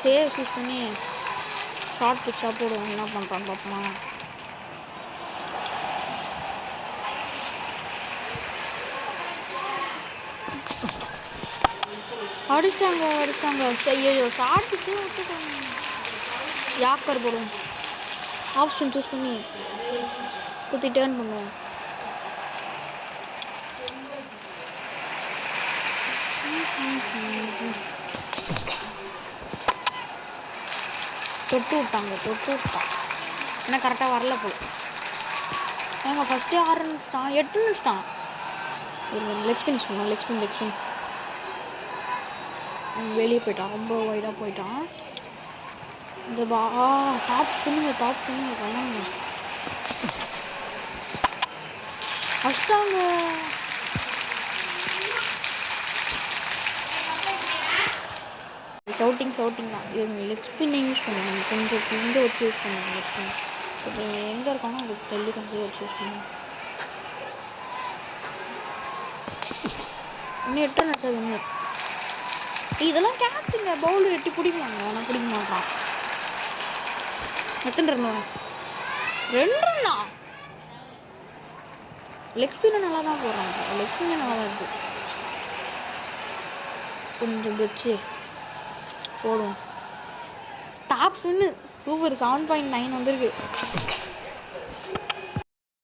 Save choose பண்ணி short பிச்சா போடுவோம். என்ன பண்ணுறான் பார்ப்போமா? அடிச்சிட்டாங்க. ஐயோ ஷார்ட் பிச்சே விட்டுட்டாங்க. யாக்கர் போடுவோம். ஆப்ஷன் சூஸ் பண்ணி குத்தி டேர்ன் பண்ணுவோம். தொட்டு விட்டான். ஏன்னா கரெக்டாக வரல போல. நாங்கள் ஃபஸ்ட்டே 6 நிமிச்சிட்டான், 8 நிமிச்சிட்டான். லெக் ஸ்பின் வெளியே போயிட்டான். ரொம்ப வைடாக போயிட்டான். இந்த டாப் ஸ்பின்னுங்க பண்ணாங்க. ஃபஸ்ட்டாங்க சவுட்டிங் தான். இது லெக் ஸ்பின்னை யூஸ் பண்ணுவாங்க. கொஞ்சம் இங்கே வச்சு யூஸ் பண்ணுவாங்க. லெக் ஸ்பின் கொஞ்சம் எங்கே இருக்கானோ அதுக்கு தள்ளி கொஞ்சம் வச்சு யூஸ் பண்ணுவாங்க. இன்னும் 8 நினச்சா ஒன்று. இதெல்லாம் கேட்சுங்க. பவுல் எட்டி பிடிக்கலாங்க. ஆனால் பிடிக்க மாட்டான். எத்தனை ரன்னா? 2 ரன்னா. லெக் ஸ்பின்னை நல்லா தான் போடுறாங்க. லெக் ஸ்பின்னை நல்லா தான் இருக்குது. கொஞ்சம் வச்சு போடுவோம். Top spin super. 7.9 வந்துருக்கு.